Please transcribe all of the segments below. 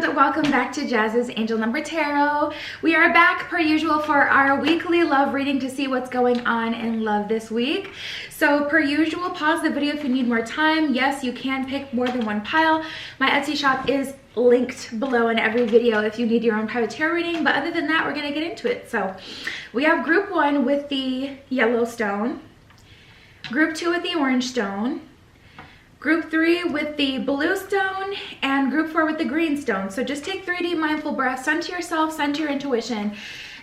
and welcome back to Jazz's Angel Number Tarot. We are back per usual for our weekly love reading to see what's going on in love this week. So per usual, pause the video if you need more time. Yes, you can pick more than one pile. My Etsy shop is linked below in every video if you need your own private tarot reading, but other than that, we're gonna get into it. So we have group 1 with the yellow stone, group 2 with the orange stone, group 3 with the blue stone, and group 4 with the green stone. So just take 3 deep mindful breaths, center yourself, center your intuition,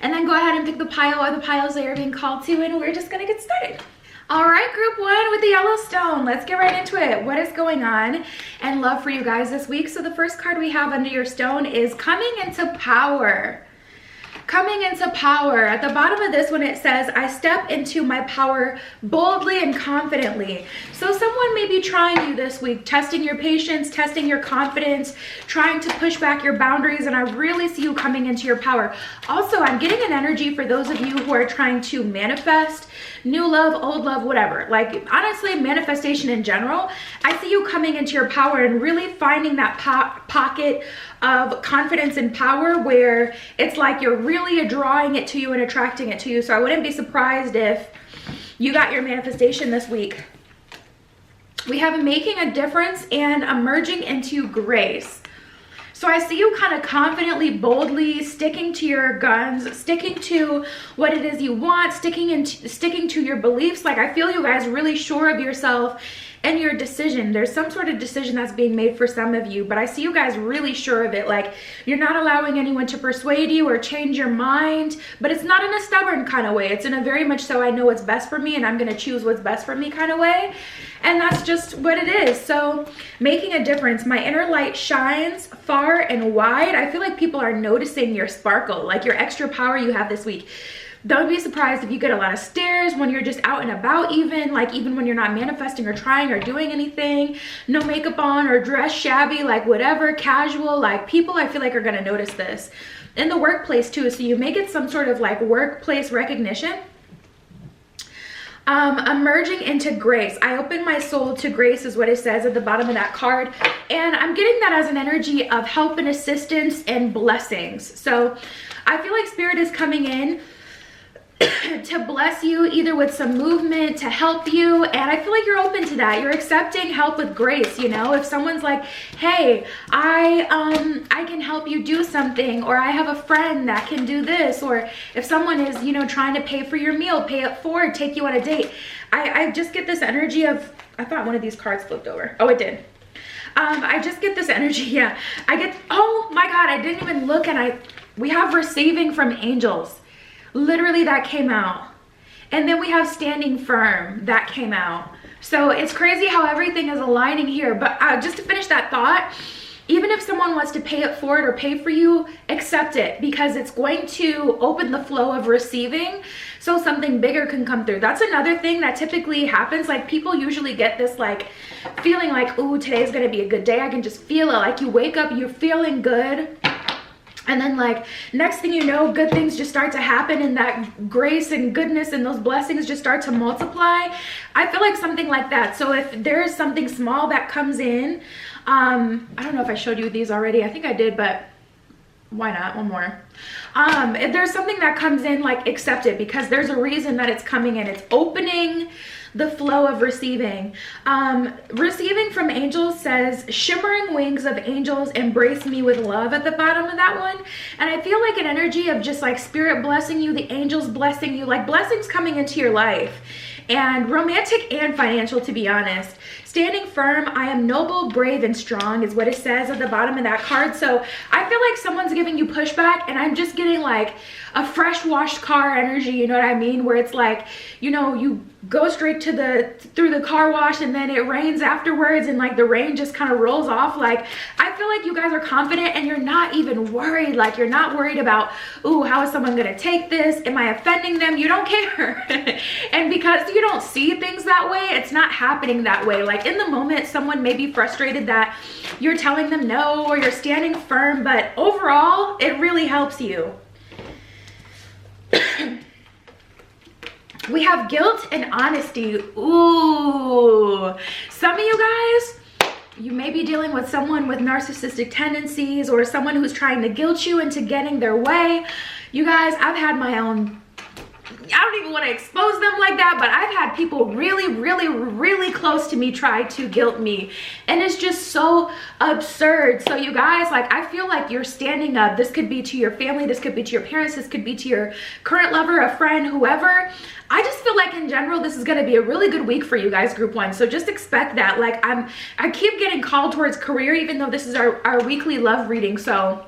and then go ahead and pick the pile or the piles that you're being called to, and we're just gonna get started. All right, group 1 with the yellow stone. Let's get right into it. What is going on and love for you guys this week? So the first card we have under your stone is coming into power. Coming into power. At the bottom of this one, it says, I step into my power boldly and confidently. So someone may be trying you this week, testing your patience, testing your confidence, trying to push back your boundaries, and I really see you coming into your power. Also, I'm getting an energy for those of you who are trying to manifest new love, old love, whatever. Like, honestly, manifestation in general, I see you coming into your power and really finding that pocket of confidence and power where it's like you're really drawing it to you and attracting it to you. So I wouldn't be surprised if you got your manifestation this week. We have making a difference and emerging into grace. So I see you kind of confidently, boldly sticking to your guns, sticking to what it is you want, sticking to your beliefs. Like, I feel you guys really sure of yourself and your decision. There's some sort of decision that's being made for some of you, but I see you guys really sure of it. Like, you're not allowing anyone to persuade you or change your mind, but it's not in a stubborn kind of way. It's in a very much so I know what's best for me and I'm going to choose what's best for me kind of way. And that's just what it is. So making a difference. My inner light shines far and wide. I feel like people are noticing your sparkle, like your extra power you have this week. Don't be surprised if you get a lot of stares when you're just out and about, even when you're not manifesting or trying or doing anything, no makeup on or dress shabby, like whatever, casual, like people I feel like are gonna notice this. In the workplace too, so you may get some sort of like workplace recognition. Emerging into grace. I open my soul to grace is what it says at the bottom of that card. And I'm getting that as an energy of help and assistance and blessings. So I feel like Spirit is coming in to bless you, either with some movement to help you, and I feel like you're open to that. You're accepting help with grace. You know, if someone's like, hey, I can help you do something, or I have a friend that can do this, or if someone is, you know, trying to pay for your meal, pay it forward, take you on a date. I just get this energy of, I thought one of these cards flipped over. Oh, it did. I just get this energy. Yeah, I get, oh my God, I didn't even look, and we have receiving from angels. Literally, that came out. And then we have standing firm. That came out. So it's crazy how everything is aligning here. But just to finish that thought, even if someone wants to pay it forward or pay for you, accept it, because it's going to open the flow of receiving so something bigger can come through. That's another thing that typically happens. Like, people usually get this like feeling like, ooh, today's gonna be a good day. I can just feel it. Like, you wake up, you're feeling good. And then, like, next thing you know, good things just start to happen, and that grace and goodness and those blessings just start to multiply. I feel like something like that. So if there is something small that comes in, I don't know if I showed you these already. I think I did, but why not? One more. If there's something that comes in, like, accept it, because there's a reason that it's coming in. It's opening the flow of receiving. Receiving from angels says, shimmering wings of angels embrace me with love at the bottom of that one. And I feel like an energy of just like Spirit blessing you, the angels blessing you, like blessings coming into your life. And romantic and financial, to be honest. Standing firm, I am noble, brave, and strong is what it says at the bottom of that card. So I feel like someone's giving you pushback, and I'm just getting like a fresh washed car energy, you know what I mean? Where it's like, you know, you go straight to through the car wash, and then it rains afterwards, and like the rain just kind of rolls off. Like, I feel like you guys are confident and you're not even worried. Like, you're not worried about, ooh, how is someone gonna take this? Am I offending them? You don't care. And because you don't see things that way, it's not happening that way. Like, in the moment, someone may be frustrated that you're telling them no, or you're standing firm, but overall, it really helps you. We have guilt and honesty. Ooh, some of you guys, You may be dealing with someone with narcissistic tendencies or someone who's trying to guilt you into getting their way. You guys, I've had my own, I don't even want to expose them like that, but I've had people really close to me try to guilt me, and it's just so absurd. So you guys, like, I feel like you're standing up. This could be to your family, this could be to your parents, this could be to your current lover, a friend, whoever. I just feel like in general this is going to be a really good week for you guys, group 1. So just expect that. Like, I keep getting called towards career, even though this is our weekly love reading. So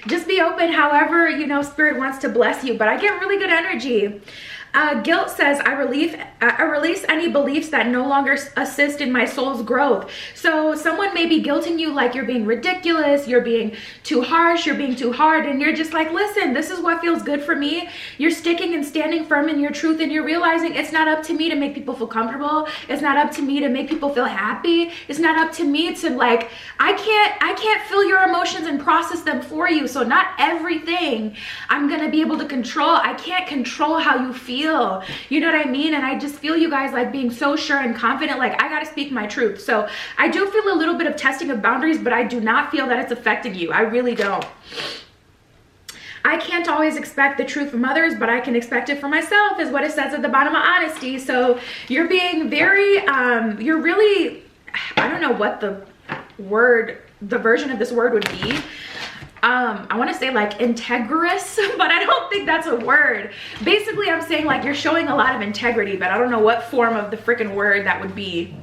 just be open however, you know, Spirit wants to bless you. But I get really good energy. Guilt says, I release any beliefs that no longer assist in my soul's growth. So someone may be guilting you like you're being ridiculous, you're being too harsh, you're being too hard, and you're just like, listen, this is what feels good for me. You're sticking and standing firm in your truth, and you're realizing it's not up to me to make people feel comfortable. It's not up to me to make people feel happy. It's not up to me to, like, I can't feel your emotions and process them for you. So not everything I'm gonna be able to control. I can't control how you feel. You know what I mean? And I just feel you guys like being so sure and confident, like, I gotta speak my truth. So I do feel a little bit of testing of boundaries, but I do not feel that it's affecting you. I really don't. I can't always expect the truth from others, but I can expect it for myself, is what it says at the bottom of honesty. So you're being very, you're really, I don't know what the version of this word would be. I want to say like integrous, but I don't think that's a word. Basically, I'm saying like you're showing a lot of integrity, but I don't know what form of the freaking word that would be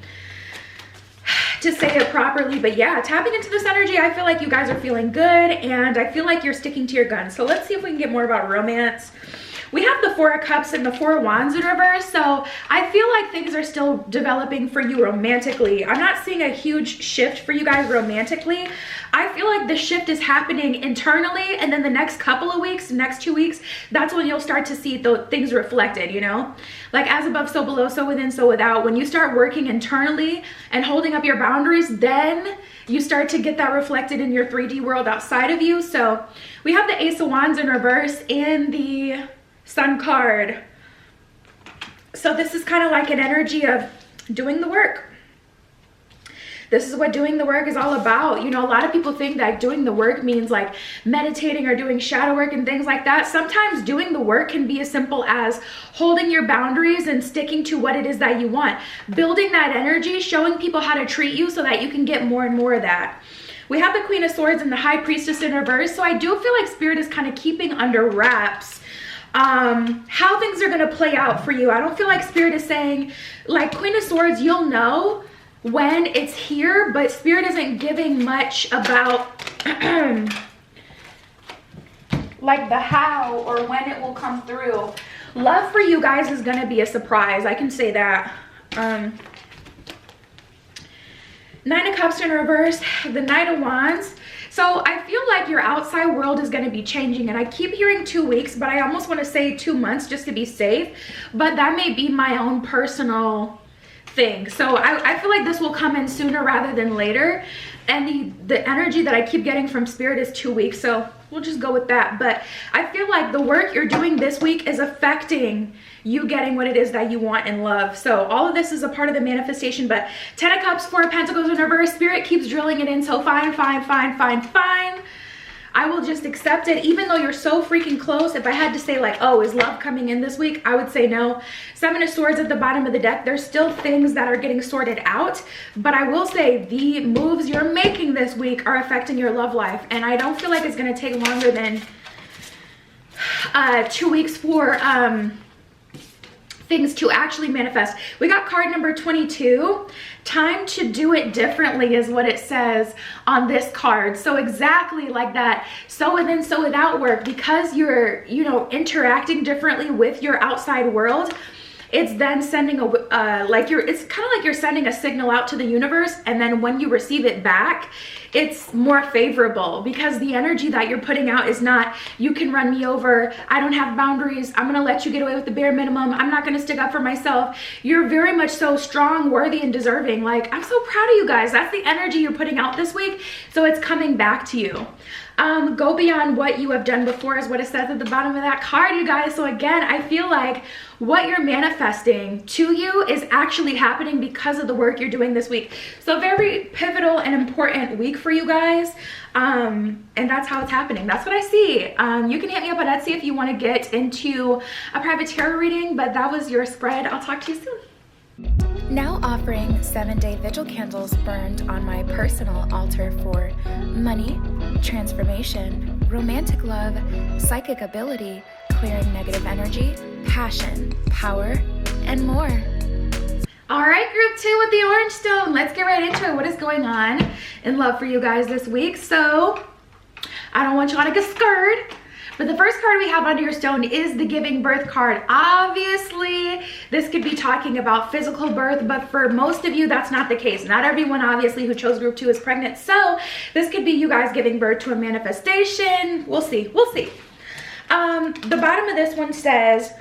to say it properly. But yeah, tapping into this energy, I feel like you guys are feeling good, and I feel like you're sticking to your guns. So let's see if we can get more about romance. We have the 4 of Cups and the 4 of Wands in reverse, so I feel like things are still developing for you romantically. I'm not seeing a huge shift for you guys romantically. I feel like the shift is happening internally, and then the next couple of weeks, next 2 weeks, that's when you'll start to see the things reflected, you know? Like as above, so below, so within, so without. When you start working internally and holding up your boundaries, then you start to get that reflected in your 3D world outside of you. So we have the Ace of Wands in reverse and the Sun card. So this is kind of like an energy of doing the work. This is what doing the work is all about. You know, a lot of people think that doing the work means like meditating or doing shadow work and things like that. Sometimes doing the work can be as simple as holding your boundaries and sticking to what it is that you want. Building that energy, showing people how to treat you so that you can get more and more of that. We have the Queen of Swords and the High Priestess in reverse. So I do feel like Spirit is kind of keeping under wraps how things are going to play out for you. I don't feel like Spirit is saying, like Queen of Swords, you'll know when it's here, but Spirit isn't giving much about like the how or when it will come through. Love for you guys is going to be a surprise. I can say that. 9 of Cups in reverse, the Knight of Wands. So I feel like your outside world is going to be changing, and I keep hearing 2 weeks, but I almost want to say 2 months just to be safe, but that may be my own personal thing. So I feel like this will come in sooner rather than later, and the energy that I keep getting from Spirit is 2 weeks, so we'll just go with that. But I feel like the work you're doing this week is affecting you getting what it is that you want in love. So all of this is a part of the manifestation. But 10 of Cups, 4 of Pentacles in reverse, Spirit keeps drilling it in. So fine. I will just accept it, even though you're so freaking close. If I had to say like, oh, is love coming in this week? I would say no. 7 of Swords at the bottom of the deck. There's still things that are getting sorted out, but I will say the moves you're making this week are affecting your love life, and I don't feel like it's going to take longer than 2 weeks for things to actually manifest. We got card number 22. Time to do it differently is what it says on this card. So exactly like that, so within, so without work, because you're, you know, interacting differently with your outside world, it's then sending a it's kind of like you're sending a signal out to the universe, and then when you receive it back, it's more favorable, because the energy that you're putting out is not, you can run me over, I don't have boundaries, I'm gonna let you get away with the bare minimum, I'm not gonna stick up for myself. You're very much so strong, worthy, and deserving. Like, I'm so proud of you guys. That's the energy you're putting out this week, so it's coming back to you. Go beyond what you have done before is what it says at the bottom of that card, you guys. So again, I feel like what you're manifesting to you is actually happening because of the work you're doing this week. So very pivotal and important week for you guys. And that's how it's happening. That's what I see. You can hit me up on Etsy if you want to get into a private tarot reading, but that was your spread. I'll talk to you soon. Now offering 7-day vigil candles burned on my personal altar for money, transformation, romantic love, psychic ability, clearing negative energy, passion, power, and more. All right, group 2 with the orange stone. Let's get right into it. What is going on in love for you guys this week? So I don't want y'all to get scared, but the first card we have under your stone is the giving birth card. Obviously, this could be talking about physical birth, but for most of you, that's not the case. Not everyone, obviously, who chose group 2 is pregnant. So this could be you guys giving birth to a manifestation. We'll see. We'll see. The bottom of this one says,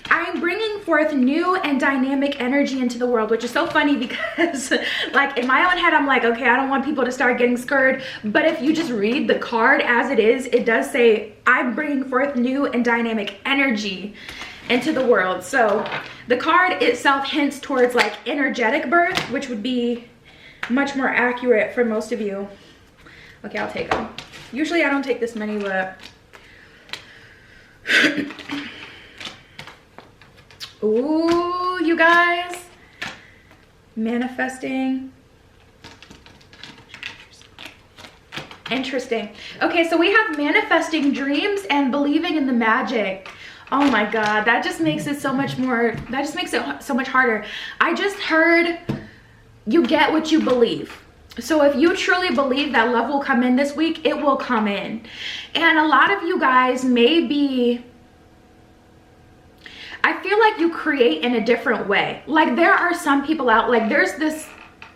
I'm bringing forth new and dynamic energy into the world, which is so funny because like in my own head, I'm like, okay, I don't want people to start getting scared. But if you just read the card as it is, it does say, I'm bringing forth new and dynamic energy into the world. So the card itself hints towards like energetic birth, which would be much more accurate for most of you. Okay, I'll take them. Usually I don't take this many, but ooh, you guys, manifesting. Interesting. Okay, so we have manifesting dreams and believing in the magic. Oh my God, that just makes it so much more, that just makes it so much harder. I just heard you get what you believe. So if you truly believe that love will come in this week, it will come in. And a lot of you guys may be, I feel like you create in a different way. Like there are some people out, like there's this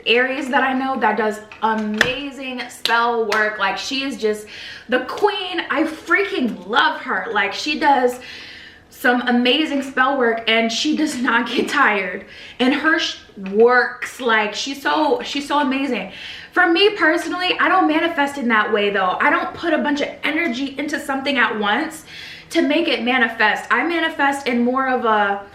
Aries that I know that does amazing spell work. Like she is just the queen. I freaking love her. Like she does some amazing spell work and she does not get tired. And her works, like she's so amazing. For me personally, I don't manifest in that way though. I don't put a bunch of energy into something at once to make it manifest. I manifest in more of a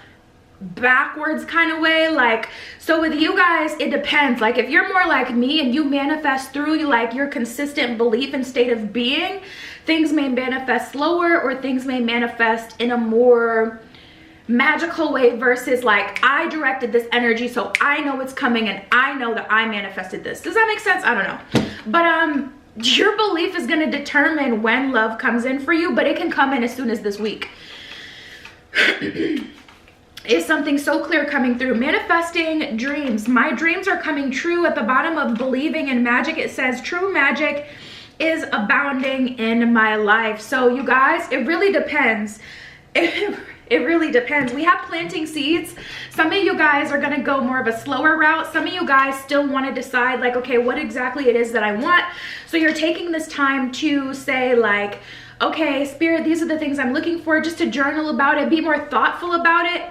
backwards kind of way. Like, so with you guys, it depends. Like if you're more like me and you manifest through like your consistent belief and state of being, things may manifest slower or things may manifest in a more magical way versus like I directed this energy so I know it's coming and I know that I manifested this. Does that make sense? I don't know. But your belief is going to determine when love comes in for you, but it can come in as soon as this week. Is something so clear coming through. Manifesting dreams. My dreams are coming true. At the bottom of believing in magic, it says true magic is abounding in my life. So you guys, it really depends. It really depends. We have planting seeds. Some of you guys are gonna go more of a slower route. Some of you guys still wanna decide like, okay, what exactly it is that I want. So you're taking this time to say like, okay, Spirit, these are the things I'm looking for, just to journal about it, be more thoughtful about it.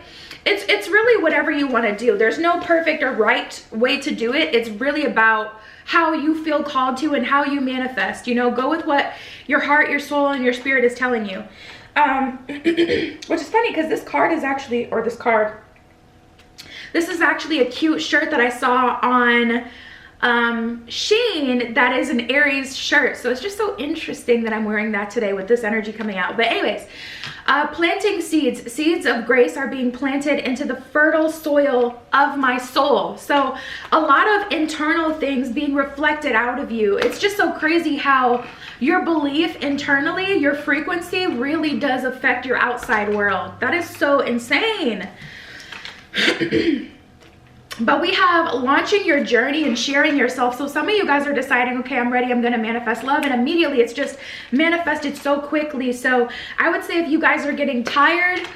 It's really whatever you wanna do. There's no perfect or right way to do it. It's really about how you feel called to and how you manifest. You know, go with what your heart, your soul, and your spirit is telling you. Which is funny because this card is actually, this is actually a cute shirt that I saw on Shein that is an Aries shirt. So it's just so interesting that I'm wearing that today with this energy coming out. But anyways, planting seeds. Seeds of grace are being planted into the fertile soil of my soul. So a lot of internal things being reflected out of you. It's just so crazy how your belief internally, your frequency really does affect your outside world. That is so insane. But we have launching your journey and sharing yourself. So some of you guys are deciding, okay, I'm ready, I'm gonna manifest love, and immediately it's just manifested so quickly. So I would say if you guys are getting tired,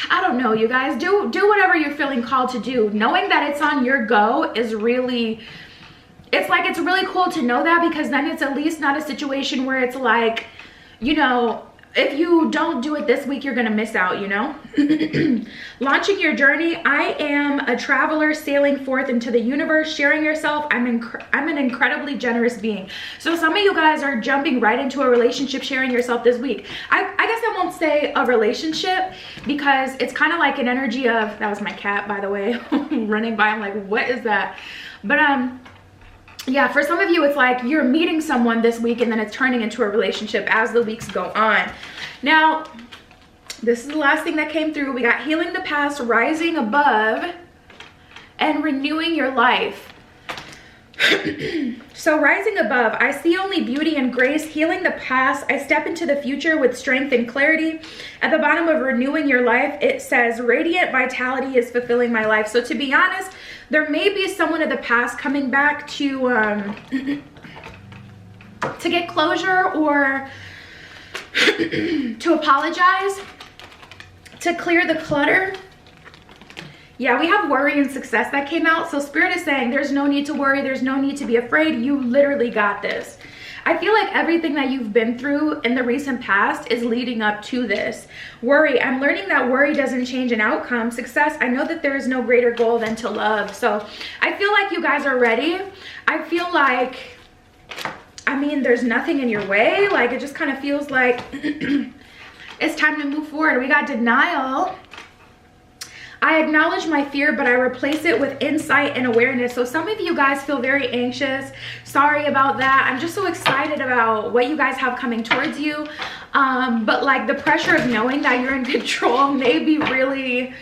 I don't know, you guys, do whatever you're feeling called to do. Knowing that it's on your go is really, it's really cool to know that, because then it's at least not a situation where it's like, you know, if you don't do it this week, you're gonna miss out, you know? Launching your journey. I am a traveler sailing forth into the universe, sharing yourself. I'm an incredibly generous being. So some of you guys are jumping right into a relationship, sharing yourself this week. I guess I won't say a relationship because it's kind of like an energy of, that was my cat, by the way, running by. I'm like, what is that? But yeah, for some of you, it's like you're meeting someone this week and then it's turning into a relationship as the weeks go on. Now, this is the last thing that came through. We got healing the past, rising above, and renewing your life. So rising above, I see only beauty and grace. Healing the past, I step into the future with strength and clarity. At the bottom of renewing your life, it says radiant vitality is fulfilling my life. So to be honest, there may be someone of the past coming back to get closure or to apologize, to clear the clutter. Yeah, we have worry and success that came out. So Spirit is saying there's no need to worry. There's no need to be afraid. You literally got this. I feel like everything that you've been through in the recent past is leading up to this. Worry, I'm learning that worry doesn't change an outcome. Success, I know that there is no greater goal than to love. So I feel like you guys are ready. I feel like, I mean, there's nothing in your way. Like, it just kind of feels like it's time to move forward. We got denial. I acknowledge my fear, but I replace it with insight and awareness. So some of you guys feel very anxious. Sorry about that. I'm just so excited about what you guys have coming towards you. But like the pressure of knowing that you're in control may be really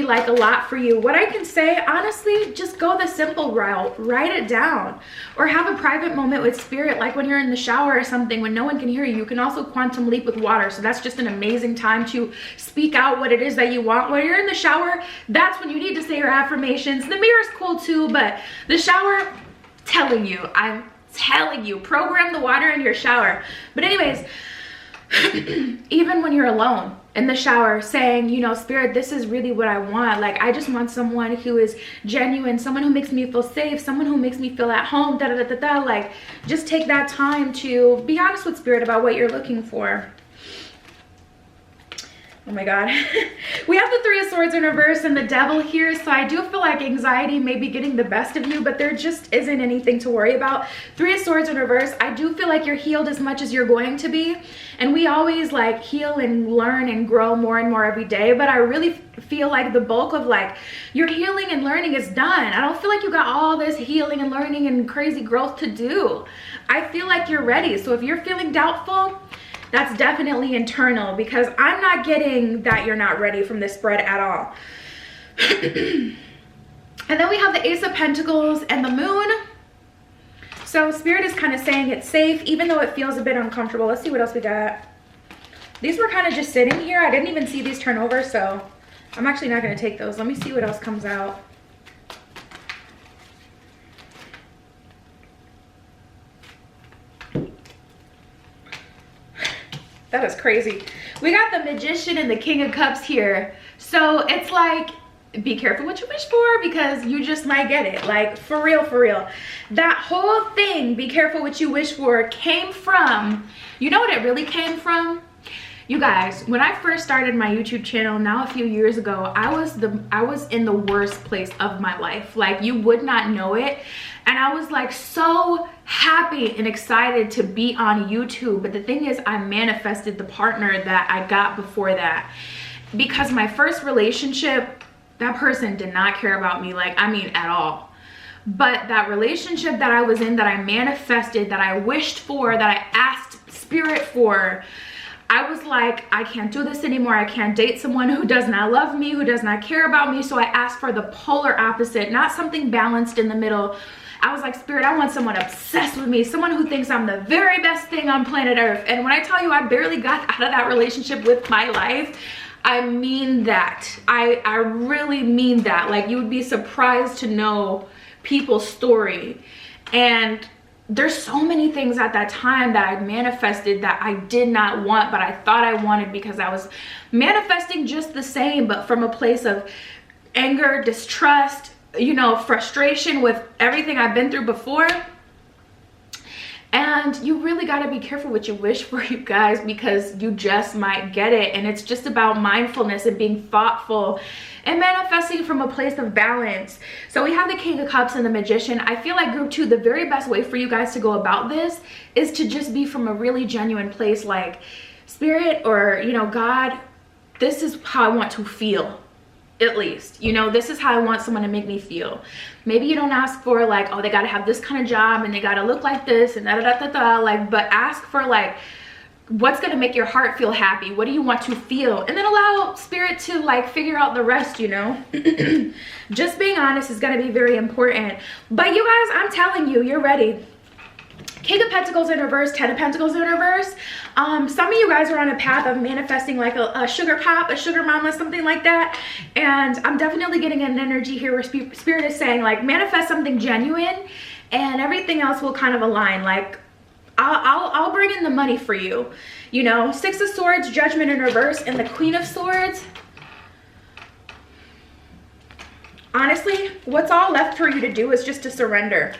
like a lot for you. What I can say, honestly, just go the simple route. Write it down or have a private moment with Spirit, like when you're in the shower or something, when no one can hear you. You can also quantum leap with water. So that's just an amazing time to speak out what it is that you want. When you're in the shower, that's when you need to say your affirmations. The mirror's cool too, but the shower, I'm telling you, program the water in your shower. But anyways, even when you're alone in the shower saying, you know, Spirit, this is really what I want. Like, I just want someone who is genuine, someone who makes me feel safe, someone who makes me feel at home, Like, just take that time to be honest with Spirit about what you're looking for. Oh my God. We have the Three of Swords in reverse and the Devil here. So I do feel like anxiety may be getting the best of you, but there just isn't anything to worry about. Three of Swords in reverse. I do feel like you're healed as much as you're going to be. And we always like heal and learn and grow more and more every day. But I really feel like the bulk of like your healing and learning is done. I don't feel like you got all this healing and learning and crazy growth to do. I feel like you're ready. So if you're feeling doubtful, that's definitely internal, because I'm not getting that you're not ready from this spread at all. And then we have the Ace of Pentacles and the Moon. So Spirit is kind of saying it's safe, even though it feels a bit uncomfortable. Let's see what else we got. These were kind of just sitting here. I didn't even see these turn over, so I'm actually not going to take those. Let me see what else comes out. That is crazy. We got the Magician and the King of Cups here. So it's like, be careful what you wish for, because you just might get it. Like, for real, for real. That whole thing, be careful what you wish for, came from, you know what it really came from? You guys, when I first started my YouTube channel now a few years ago, I was in the worst place of my life. Like, you would not know it. And I was like so happy and excited to be on YouTube. But the thing is, I manifested the partner that I got before that. Because my first relationship, that person did not care about me, like, I mean, at all. But that relationship that I was in, that I manifested, that I wished for, that I asked Spirit for, I was like, I can't do this anymore. I can't date someone who does not love me, who does not care about me. So I asked for the polar opposite, not something balanced in the middle. I was like, Spirit, I want someone obsessed with me, someone who thinks I'm the very best thing on planet Earth. And when I tell you I barely got out of that relationship with my life, I mean that. I really mean that. Like, you would be surprised to know people's story. And there's so many things at that time that I manifested that I did not want, but I thought I wanted, because I was manifesting just the same, but from a place of anger, distrust, you know, frustration with everything I've been through before. And you really got to be careful what you wish for, you guys, because you just might get it. And it's just about mindfulness and being thoughtful and manifesting from a place of balance. So we have the King of Cups and the Magician. I feel like group 2, the very best way for you guys to go about this is to just be from a really genuine place, like, Spirit, or, you know, God, this is how I want to feel. At least, you know, this is how I want someone to make me feel. Maybe you don't ask for like, oh, they got to have this kind of job and they got to look like this and da da da da, like, but ask for like, what's going to make your heart feel happy? What do you want to feel? And then allow Spirit to like figure out the rest, you know. Just being honest is going to be very important. But you guys, I'm telling you, you're ready. King of Pentacles in reverse, 10 of Pentacles in reverse. Some of you guys are on a path of manifesting like a sugar pop, a sugar mama, something like that. And I'm definitely getting an energy here where Spirit is saying like, manifest something genuine and everything else will kind of align. Like, I'll bring in the money for you. You know, 6 of Swords, Judgment in reverse, and the Queen of Swords. Honestly, what's all left for you to do is just to surrender.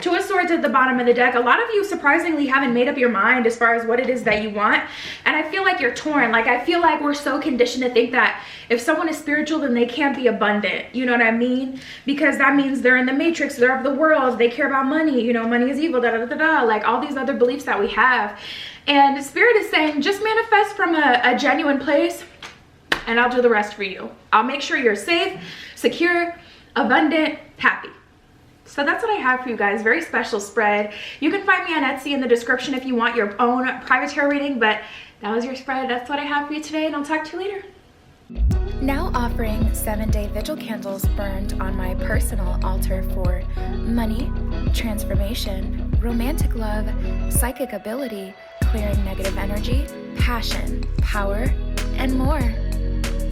2 of Swords at the bottom of the deck. A lot of you surprisingly haven't made up your mind as far as what it is that you want. And I feel like you're torn. Like, I feel like we're so conditioned to think that if someone is spiritual, then they can't be abundant. You know what I mean? Because that means they're in the matrix, they're of the world, they care about money, you know, money is evil, da da da da, like all these other beliefs that we have. And Spirit is saying, just manifest from a genuine place and I'll do the rest for you. I'll make sure you're safe, secure, abundant, happy. So that's what I have for you guys. Very special spread. You can find me on Etsy in the description if you want your own private tarot reading, but that was your spread. That's what I have for you today, and I'll talk to you later. Now offering 7-day vigil candles burned on my personal altar for money, transformation, romantic love, psychic ability, clearing negative energy, passion, power, and more.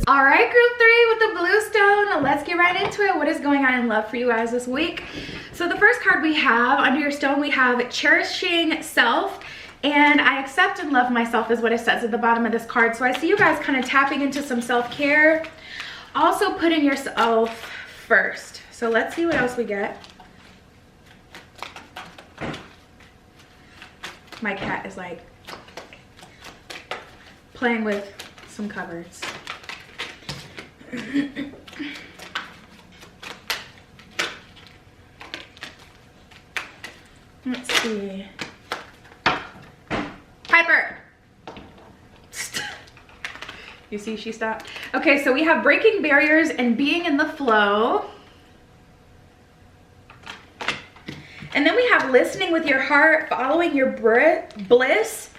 All right, group 3 with the blue stone. Let's get right into it. What is going on in love for you guys this week? So the first card we have under your stone, we have cherishing self. And I accept and love myself is what it says at the bottom of this card. So I see you guys kind of tapping into some self-care. Also putting yourself first. So let's see what else we get. My cat is like playing with some cupboards. Let's see. Piper! You see she stopped? Okay, so we have breaking barriers and being in the flow. And then we have listening with your heart, following your bliss,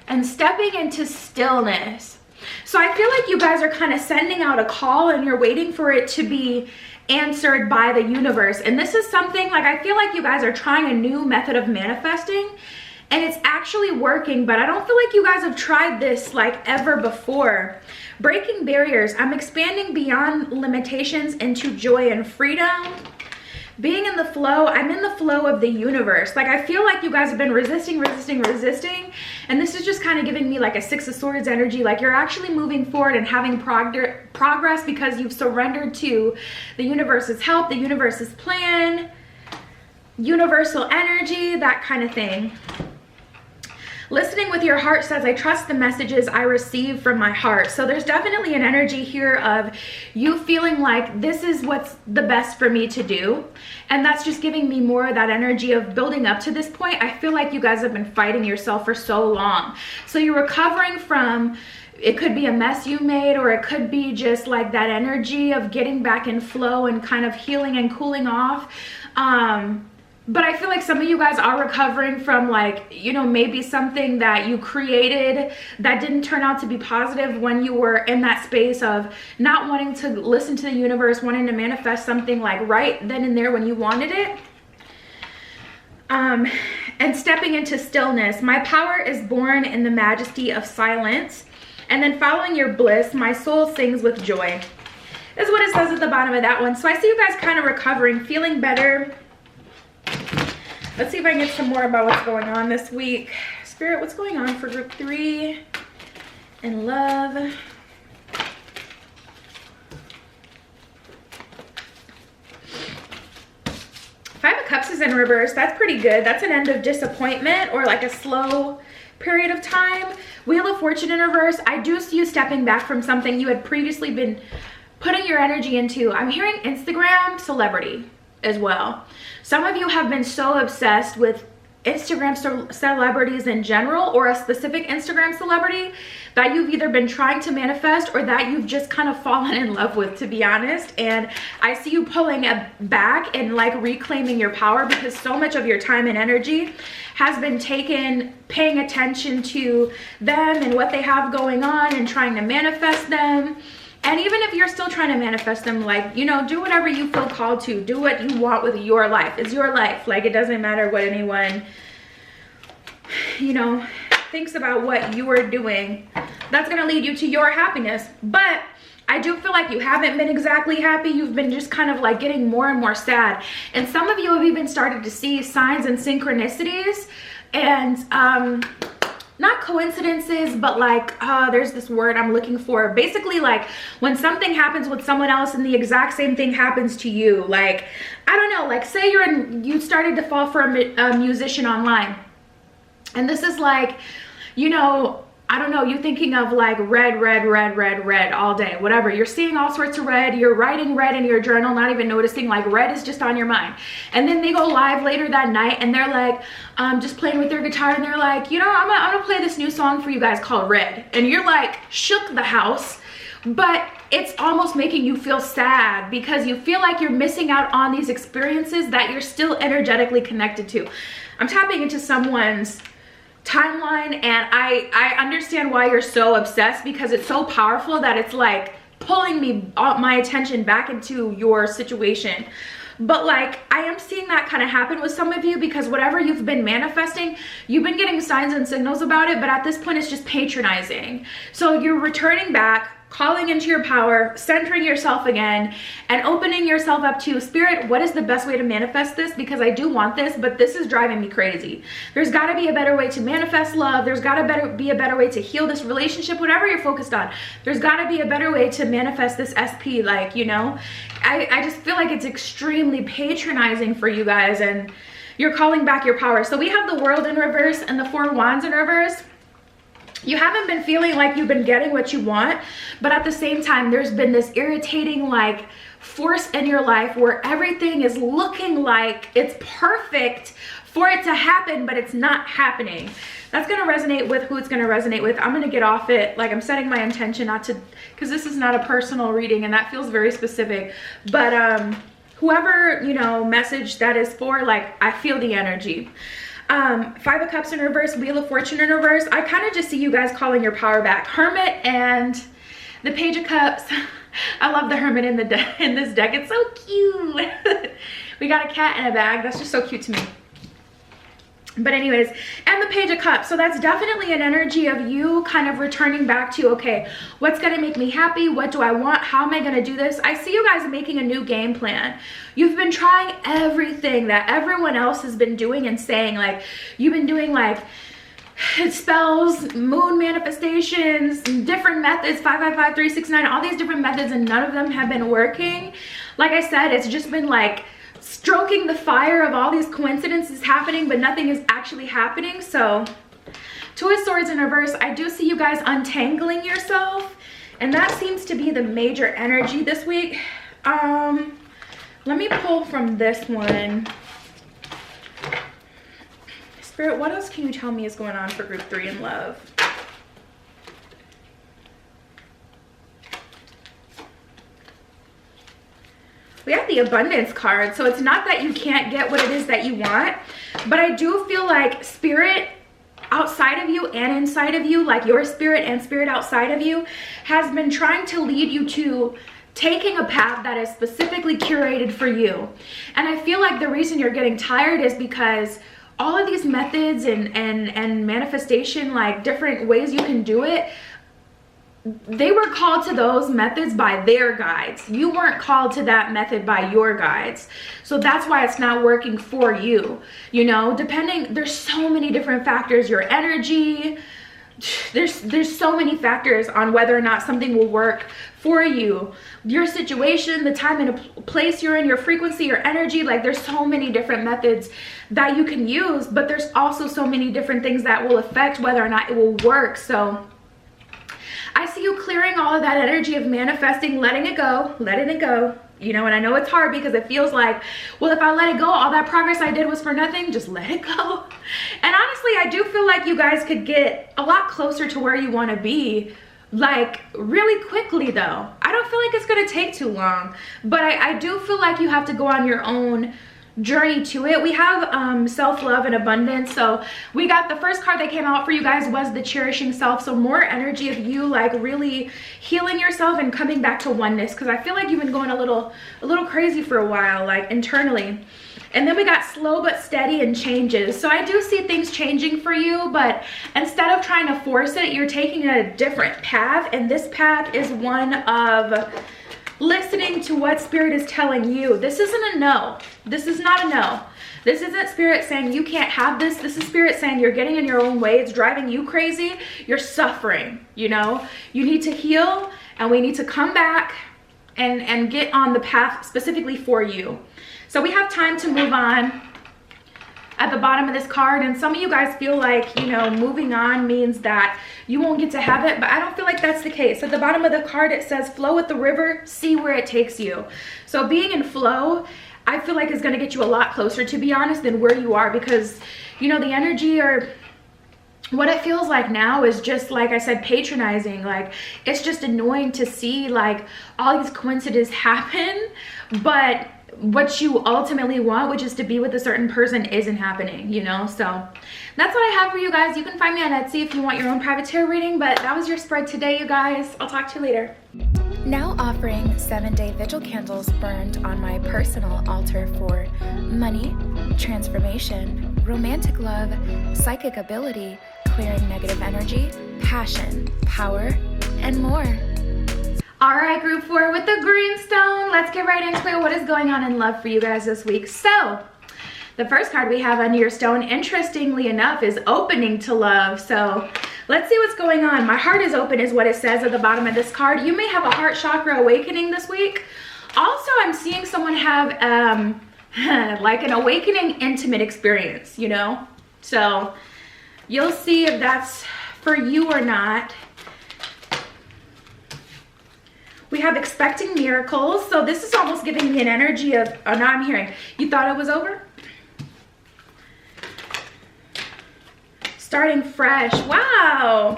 and stepping into stillness. So I feel like you guys are kind of sending out a call and you're waiting for it to be answered by the universe. And this is something like, I feel like you guys are trying a new method of manifesting and it's actually working, but I don't feel like you guys have tried this like ever before. Breaking barriers. I'm expanding beyond limitations into joy and freedom. Being in the flow, I'm in the flow of the universe. Like, I feel like you guys have been resisting, and this is just kind of giving me like a 6 of Swords energy. Like, you're actually moving forward and having progress because you've surrendered to the universe's help, the universe's plan, universal energy, that kind of thing. Listening with your heart says, I trust the messages I receive from my heart. So there's definitely an energy here of you feeling like this is what's the best for me to do. And that's just giving me more of that energy of building up to this point. I feel like you guys have been fighting yourself for so long. So you're recovering from, it could be a mess you made, or it could be just like that energy of getting back in flow and kind of healing and cooling off. But I feel like some of you guys are recovering from, like, you know, maybe something that you created that didn't turn out to be positive when you were in that space of not wanting to listen to the universe, wanting to manifest something like right then and there when you wanted it. And stepping into stillness. My power is born in the majesty of silence. And then following your bliss, my soul sings with joy. Is what it says at the bottom of that one. So I see you guys kind of recovering, feeling better. Let's see if I can get some more about what's going on this week. Spirit, what's going on for group 3 in love? Five of Cups is in reverse. That's pretty good. That's an end of disappointment or like a slow period of time. Wheel of Fortune in reverse. I do see you stepping back from something you had previously been putting your energy into. I'm hearing Instagram celebrity as well. Some of you have been so obsessed with Instagram celebrities in general, or a specific Instagram celebrity that you've either been trying to manifest or that you've just kind of fallen in love with, to be honest. And I see you pulling it back and like reclaiming your power, because so much of your time and energy has been taken paying attention to them and what they have going on and trying to manifest them. And even if you're still trying to manifest them, like, you know, do whatever you feel called to. Do what you want with your life. It's your life. Like, it doesn't matter what anyone, you know, thinks about what you are doing. That's going to lead you to your happiness. But I do feel like you haven't been exactly happy. You've been just kind of like getting more and more sad. And some of you have even started to see signs and synchronicities and, not coincidences, but like, there's this word I'm looking for. Basically, like when something happens with someone else and the exact same thing happens to you. Like, I don't know, like say you started to fall for a musician online. And this is like, you know, I don't know, you thinking of like red, red, red, red, red all day, whatever. You're seeing all sorts of red. You're writing red in your journal, not even noticing, like red is just on your mind. And then they go live later that night and they're like, just playing with their guitar and they're like, you know, I'm gonna play this new song for you guys called Red. And you're like shook the house, but it's almost making you feel sad because you feel like you're missing out on these experiences that you're still energetically connected to. I'm tapping into someone's timeline, and I understand why you're so obsessed, because it's so powerful that it's like pulling my attention back into your situation. But like, I am seeing that kind of happen with some of you, because whatever you've been manifesting, you've been getting signs and signals about it, but at this point it's just patronizing. So you're returning back, calling into your power, centering yourself again, and opening yourself up to Spirit. What is the best way to manifest this? Because I do want this, but this is driving me crazy. There's got to be a better way to manifest love. There's got to be a better way to heal this relationship, whatever you're focused on. There's got to be a better way to manifest this SP. Like, you know, I just feel like it's extremely patronizing for you guys, and you're calling back your power. So we have the World in reverse and the Four Wands in reverse. You haven't been feeling like you've been getting what you want, but at the same time, there's been this irritating like force in your life where everything is looking like it's perfect for it to happen, but it's not happening. That's going to resonate with who it's going to resonate with. I'm going to get off it. Like, I'm setting my intention not to, because this is not a personal reading and that feels very specific. But whoever, you know, message that is for, like, I feel the energy. Five of Cups in reverse, Wheel of Fortune in reverse. I kind of just see you guys calling your power back. Hermit and the Page of Cups. I love the Hermit in this deck. It's so cute. We got a cat in a bag. That's just so cute to me. But anyways, and the Page of Cups. So that's definitely an energy of you kind of returning back to, okay, what's going to make me happy? What do I want? How am I going to do this? I see you guys making a new game plan. You've been trying everything that everyone else has been doing and saying. Like, you've been doing like spells, moon manifestations, different methods, 555, 369, all these different methods, and none of them have been working. Like I said, it's just been like stroking the fire of all these coincidences happening, but nothing is actually happening. So Two of Swords in reverse, I do see you guys untangling yourself, and that seems to be the major energy this week. Let me pull from this one. Spirit, what else can you tell me is going on for group 3 in love? We have the Abundance card, so it's not that you can't get what it is that you want, but I do feel like Spirit outside of you and inside of you, like your spirit and spirit outside of you, has been trying to lead you to taking a path that is specifically curated for you. And I feel like the reason you're getting tired is because all of these methods and manifestation, like different ways you can do it, they were called to those methods by their guides. You weren't called to that method by your guides. So that's why it's not working for you. You know, depending, there's so many different factors, your energy, there's so many factors on whether or not something will work for you, your situation, the time and place you're in, your frequency, your energy. Like, there's so many different methods that you can use, but there's also so many different things that will affect whether or not it will work. So I see you clearing all of that energy of manifesting, letting it go, you know. And I know it's hard because it feels like, well, if I let it go, all that progress I did was for nothing. Just let it go. And honestly, I do feel like you guys could get a lot closer to where you want to be, like, really quickly though. I don't feel like it's going to take too long, but I do feel like you have to go on your own journey to it. We have self-love and abundance. So we got the first card that came out for you guys was the cherishing self. So more energy of you like really healing yourself and coming back to oneness, because I feel like you've been going a little crazy for a while, like internally. And then we got slow but steady and changes. So I do see things changing for you, but instead of trying to force it, you're taking a different path. And this path is one of listening to what Spirit is telling you. This isn't a no. This is not a no. This isn't Spirit saying you can't have this. This is Spirit saying you're getting in your own way. It's driving you crazy. You're suffering, you know. You need to heal, and we need to come back and get on the path specifically for you. So we have time to move on at the bottom of this card. And some of you guys feel like, you know, moving on means that you won't get to have it, but I don't feel like that's the case. At the bottom of the card, it says flow with the river, see where it takes you. So being in flow, I feel like is going to get you a lot closer, to be honest, than where you are, because, you know, the energy, or what it feels like now is just, like I said, patronizing. Like, it's just annoying to see like all these coincidences happen, but what you ultimately want, which is to be with a certain person, isn't happening, you know. So that's what I have for you guys. You can find me on Etsy if you want your own private tarot reading, but that was your spread today, you guys. I'll talk to you later. Now offering 7-day vigil candles burned on my personal altar for money, transformation, romantic love, psychic ability, clearing negative energy, passion, power, and more. All right, group 4 with the greenstone. Let's get right into it. What is going on in love for you guys this week? So the first card we have under your stone, interestingly enough, is opening to love. So let's see what's going on. My heart is open is what it says at the bottom of this card. You may have a heart chakra awakening this week. Also, I'm seeing someone have like an awakening intimate experience, you know? So you'll see if that's for you or not. We have expecting miracles. So this is almost giving me an energy of, oh, now I'm hearing, you thought it was over? Starting fresh. Wow.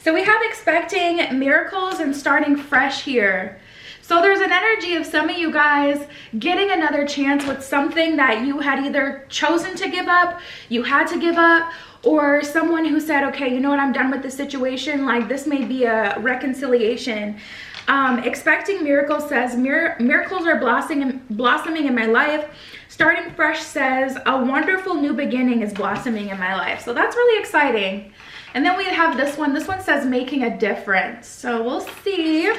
So we have expecting miracles and starting fresh here. So there's an energy of some of you guys getting another chance with something that you had either chosen to give up, you had to give up, or someone who said, okay, you know what, I'm done with the situation. Like, this may be a reconciliation. Expecting miracles says miracles are blossoming in my life. Starting fresh says a wonderful new beginning is blossoming in my life. So that's really exciting. And then we have this one. This one says making a difference. So we'll see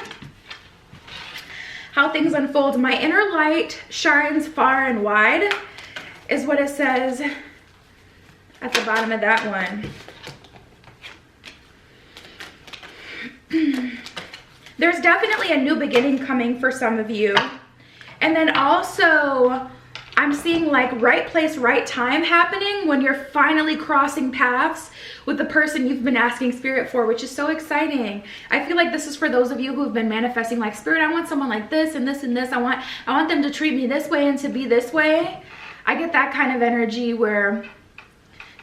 how things unfold. My inner light shines far and wide is what it says at the bottom of that one. There's definitely a new beginning coming for some of you. And then also, I'm seeing like right place, right time happening when you're finally crossing paths with the person you've been asking Spirit for, which is so exciting. I feel like this is for those of you who have been manifesting like, Spirit, I want someone like this and this and this. I want them to treat me this way and to be this way. I get that kind of energy where,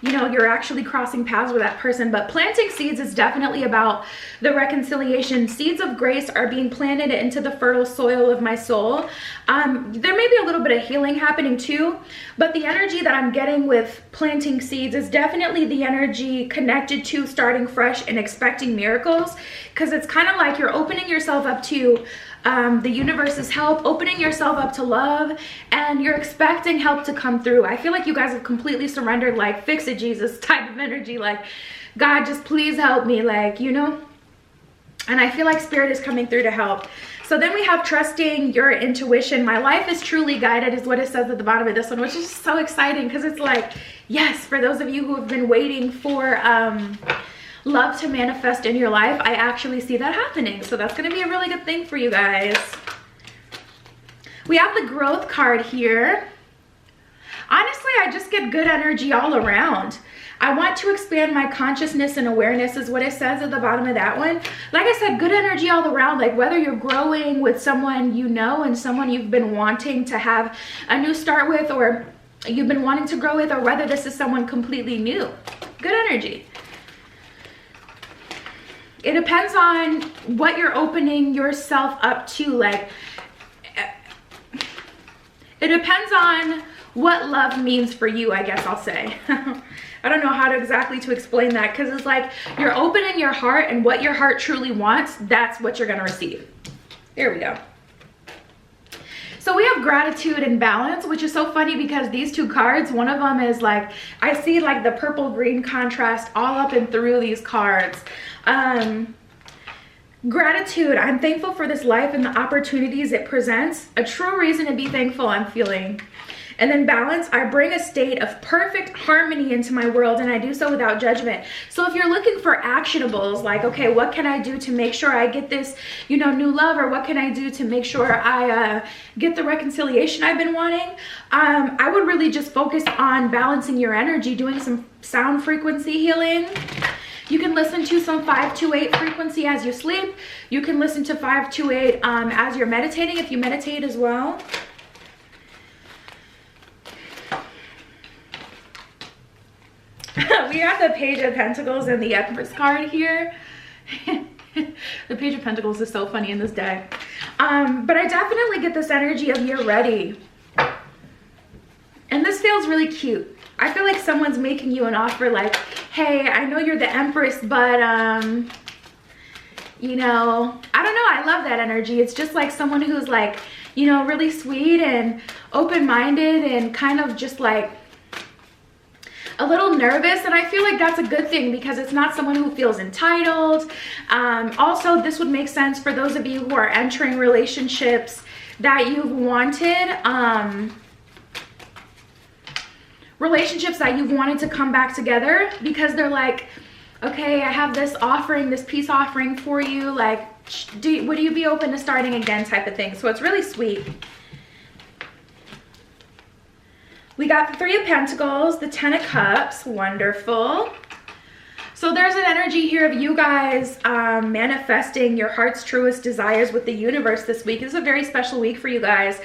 you know, you're actually crossing paths with that person. But planting seeds is definitely about the reconciliation. Seeds of grace are being planted into the fertile soil of my soul. There may be a little bit of healing happening too, but the energy that I'm getting with planting seeds is definitely the energy connected to starting fresh and expecting miracles, because it's kind of like you're opening yourself up to the universe's help, opening yourself up to love, and you're expecting help to come through. I feel like you guys have completely surrendered, like, fix it, Jesus type of energy, like, God, just please help me, like, you know. And I feel like Spirit is coming through to help. So then we have trusting your intuition. My life is truly guided is what it says at the bottom of this one, which is so exciting, because it's like, yes, for those of you who have been waiting for love to manifest in your life, I actually see that happening. So that's going to be a really good thing for you guys. We have the growth card here. Honestly, I just get good energy all around. I want to expand my consciousness and awareness is what it says at the bottom of that one. Like I said, good energy all around. Like whether you're growing with someone you know and someone you've been wanting to have a new start with, or you've been wanting to grow with, or whether this is someone completely new. Good energy. It depends on what you're opening yourself up to. Like, it depends on what love means for you, I guess I'll say. I don't know how to exactly to explain that, because it's like you're opening your heart, and what your heart truly wants, that's what you're going to receive. There we go. So we have gratitude and balance, which is so funny because these two cards, one of them is like, I see like the purple green contrast all up and through these cards. Gratitude, I'm thankful for this life and the opportunities it presents. A true reason to be thankful, I'm feeling. And then balance, I bring a state of perfect harmony into my world, and I do so without judgment. So if you're looking for actionables, like, okay, what can I do to make sure I get this, you know, new love, or what can I do to make sure I get the reconciliation I've been wanting? I would really just focus on balancing your energy, doing some sound frequency healing. You can listen to some 528 frequency as you sleep. You can listen to 528 as you're meditating, if you meditate as well. We have the Page of Pentacles and the Empress card here. The Page of Pentacles is so funny in this deck. But I definitely get this energy of you're ready. And this feels really cute. I feel like someone's making you an offer like, hey, I know you're the Empress, but, you know, I don't know. I love that energy. It's just like someone who's like, you know, really sweet and open-minded and kind of just like a little nervous, and I feel like that's a good thing because it's not someone who feels entitled. Also, this would make sense for those of you who are entering relationships that you've wanted, relationships that you've wanted to come back together, because they're like, okay, I have this offering, this peace offering for you, like, would you be open to starting again type of thing. So it's really sweet. We got the Three of Pentacles, the Ten of Cups, wonderful. So there's an energy here of you guys manifesting your heart's truest desires with the universe this week. This is a very special week for you guys.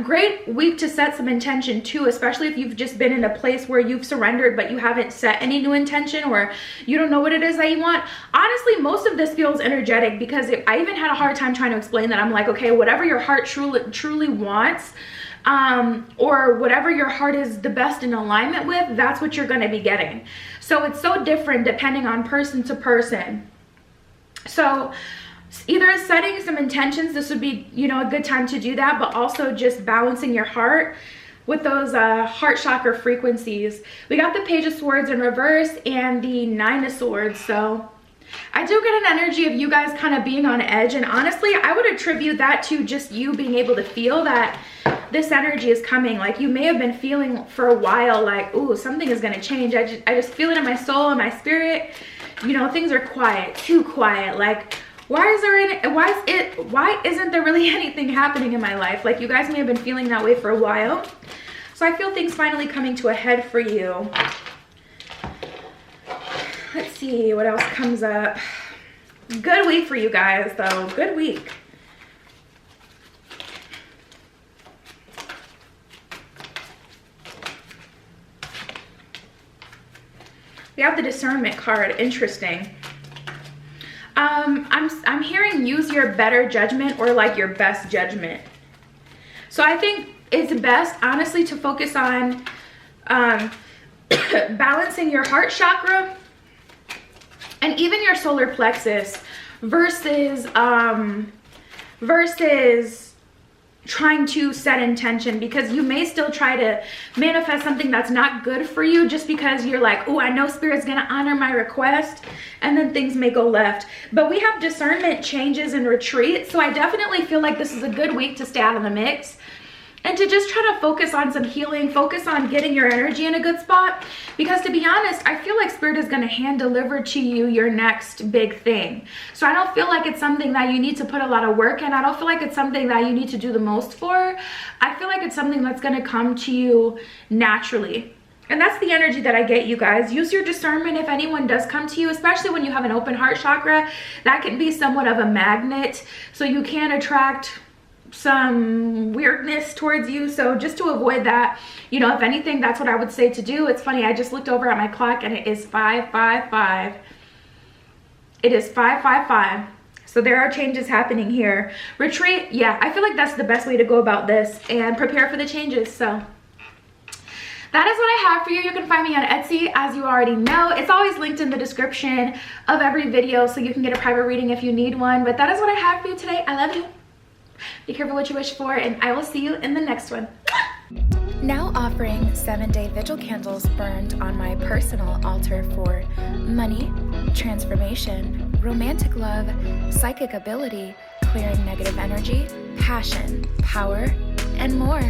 Great week to set some intention too, especially if you've just been in a place where you've surrendered but you haven't set any new intention, or you don't know what it is that you want. Honestly, most of this feels energetic because I even had a hard time trying to explain that. I'm like, okay, whatever your heart truly wants, or whatever your heart is the best in alignment with, that's what you're going to be getting. So it's so different depending on person to person. So either setting some intentions, this would be, you know, a good time to do that, but also just balancing your heart with those heart chakra frequencies. We got the Page of Swords in reverse and the Nine of Swords. So I do get an energy of you guys kind of being on edge, and honestly, I would attribute that to just you being able to feel that this energy is coming. Like you may have been feeling for a while like, ooh, something is going to change. I just feel it in my soul and my spirit. You know, things are quiet, too quiet. Like, why isn't there really anything happening in my life? Like you guys may have been feeling that way for a while. So I feel things finally coming to a head for you. Let's see what else comes up. Good week for you guys though, good week. We have the Discernment card, interesting. I'm hearing use your better judgment, or like your best judgment. So I think it's best, honestly, to focus on balancing your heart chakra and even your solar plexus versus trying to set intention, because you may still try to manifest something that's not good for you just because you're like, oh, I know Spirit's gonna honor my request, and then things may go left. But we have discernment, changes, and retreat, so I definitely feel like this is a good week to stay out of the mix. and to just try to focus on some healing, focus on getting your energy in a good spot. Because to be honest, I feel like Spirit is going to hand deliver to you your next big thing. So I don't feel like it's something that you need to put a lot of work in. I don't feel like it's something that you need to do the most for. I feel like it's something that's going to come to you naturally. And that's the energy that I get, you guys. Use your discernment if anyone does come to you, especially when you have an open heart chakra. That can be somewhat of a magnet, so you can attract some weirdness towards you. So just to avoid that, you know, if anything, that's what I would say to do. It's funny, I just looked over at my clock and it is 5:55. It is 5:55. So there are changes happening here. Retreat, yeah, I feel like that's the best way to go about this and prepare for the changes. So that is what I have for you. You can find me on Etsy, as you already know. It's always linked in the description of every video, so you can get a private reading if you need one. But that is what I have for you today. I love you. Be careful what you wish for, and I will see you in the next one. Now offering 7-day vigil candles burned on my personal altar for money, transformation, romantic love, psychic ability, clearing negative energy, passion, power, and more.